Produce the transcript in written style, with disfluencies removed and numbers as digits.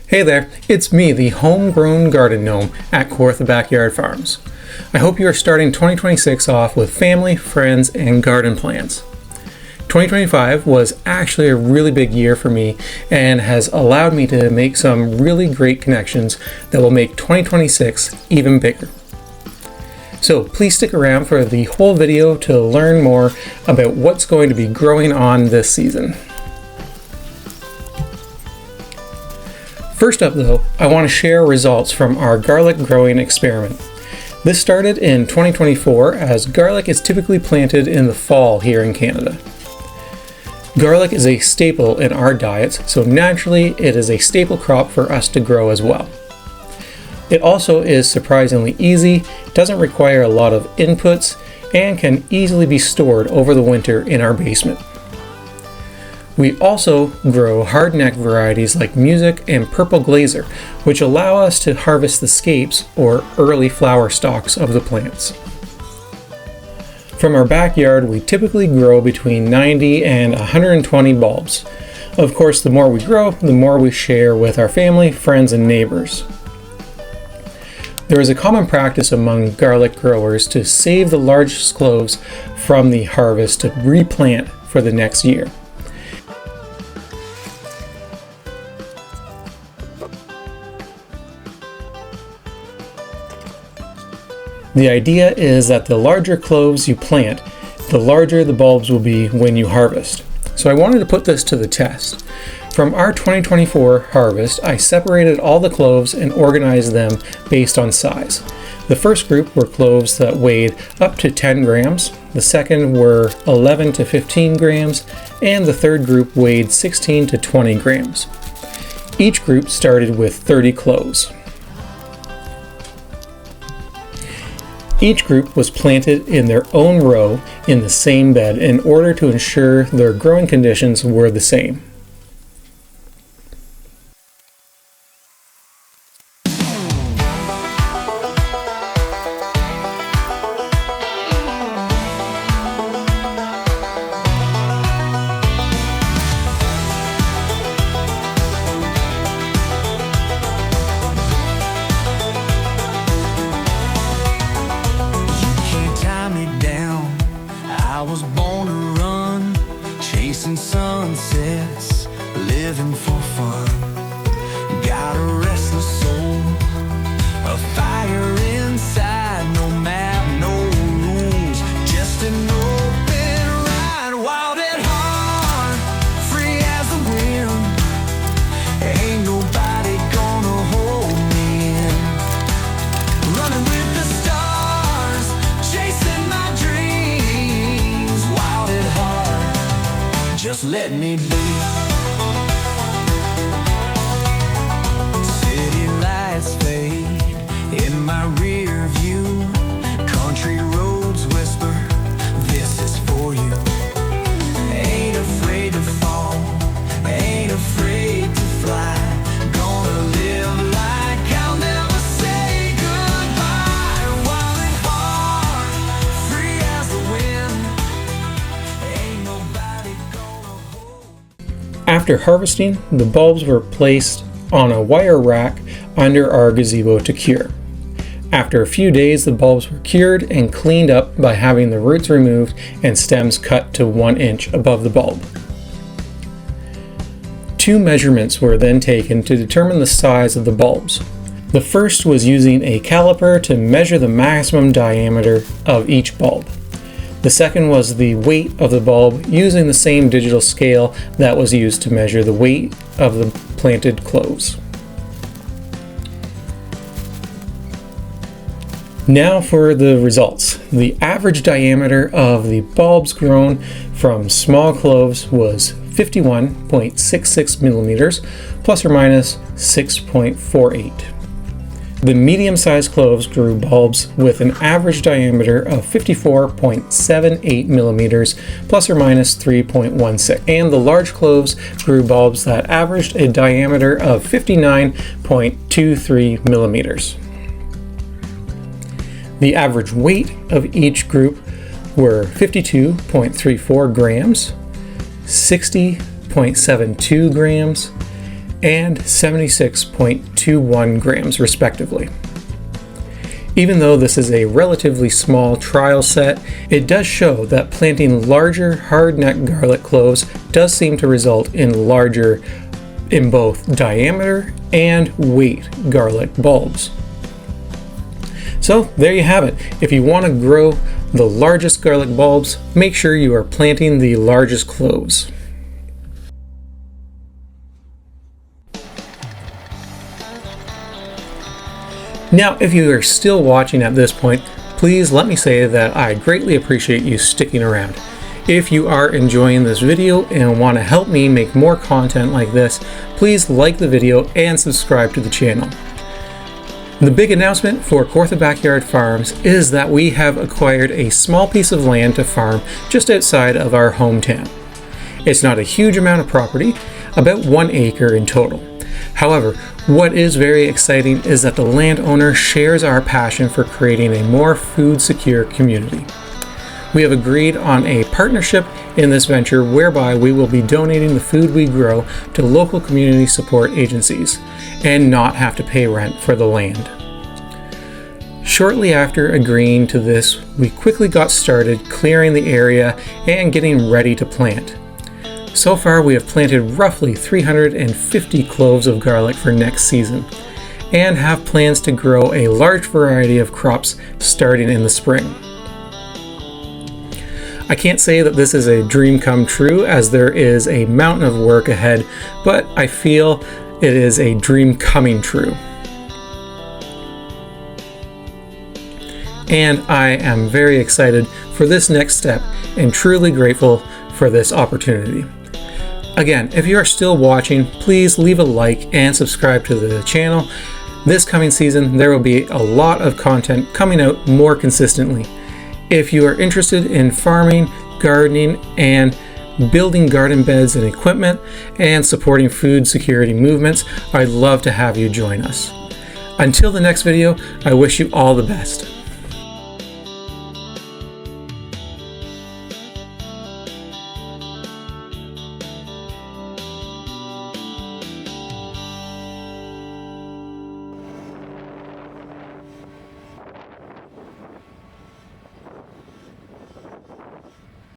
Hey there, it's me, the Homegrown Garden Gnome at Kawartha Backyard Farms. I hope you are starting 2026 off with family, friends, and garden plans. 2025 was actually a really big year for me and has allowed me to make some really great connections that will make 2026 even bigger. So please stick around for the whole video to learn more about what's going to be growing on this season. First up though, I want to share results from our garlic growing experiment. This started in 2024 as garlic is typically planted in the fall here in Canada. Garlic is a staple in our diets, so naturally it is a staple crop for us to grow as well. It also is surprisingly easy, doesn't require a lot of inputs, and can easily be stored over the winter in our basement. We also grow hardneck varieties like Music and Purple Glazer, which allow us to harvest the scapes or early flower stalks of the plants. From our backyard, we typically grow between 90 and 120 bulbs. Of course, the more we grow, the more we share with our family, friends, and neighbors. There is a common practice among garlic growers to save the largest cloves from the harvest to replant for the next year. The idea is that the larger cloves you plant, the larger the bulbs will be when you harvest. So I wanted to put this to the test. From our 2024 harvest, I separated all the cloves and organized them based on size. The first group were cloves that weighed up to 10 grams, the second were 11 to 15 grams, and the third group weighed 16 to 20 grams. Each group started with 30 cloves. Each group was planted in their own row in the same bed in order to ensure their growing conditions were the same. I was born to run, chasing sunsets, living for fun. Got a restless soul, a fire inside, no map, no rules, just an open ride, wild at heart, free as the wind. Ain't nobody gonna hold me in. Running with the stars, chasing my dreams, wild at heart, just let me be. City lights fade in my rear view, country roads whisper, this is for you. Ain't afraid to fall, ain't afraid to fly, gonna live like I'll never say goodbye. Wild at heart, free as the wind, ain't nobody gonna hold. After harvesting, the bulbs were placed on a wire rack under our gazebo to cure. After a few days, the bulbs were cured and cleaned up by having the roots removed and stems cut to 1 inch above the bulb. 2 measurements were then taken to determine the size of the bulbs. The first was using a caliper to measure the maximum diameter of each bulb. The second was the weight of the bulb using the same digital scale that was used to measure the weight of the planted cloves. Now for the results. The average diameter of the bulbs grown from small cloves was 51.66 millimeters, plus or minus 6.48. The medium-sized cloves grew bulbs with an average diameter of 54.78 millimeters, plus or minus 3.16, and the large cloves grew bulbs that averaged a diameter of 59.23 millimeters. The average weight of each group were 52.34 grams, 60.72 grams, and 76.21 grams respectively. Even though this is a relatively small trial set, it does show that planting larger hard-neck garlic cloves does seem to result in larger in both diameter and weight garlic bulbs. So there you have it. If you want to grow the largest garlic bulbs, make sure you are planting the largest cloves. Now, if you are still watching at this point, please let me say that I greatly appreciate you sticking around. If you are enjoying this video and want to help me make more content like this, please like the video and subscribe to the channel. The big announcement for Kawartha Backyard Farms is that we have acquired a small piece of land to farm just outside of our hometown. It's not a huge amount of property, about 1 acre in total. However, what is very exciting is that the landowner shares our passion for creating a more food secure community. We have agreed on a partnership in this venture whereby we will be donating the food we grow to local community support agencies and not have to pay rent for the land. Shortly after agreeing to this, we quickly got started clearing the area and getting ready to plant. So far, we have planted roughly 350 cloves of garlic for next season and have plans to grow a large variety of crops starting in the spring. I can't say that this is a dream come true, as there is a mountain of work ahead, but I feel it is a dream coming true. And I am very excited for this next step and truly grateful for this opportunity. Again, if you are still watching, please leave a like and subscribe to the channel. This coming season, there will be a lot of content coming out more consistently. If you are interested in farming, gardening, and building garden beds and equipment, and supporting food security movements, I'd love to have you join us. Until the next video, I wish you all the best.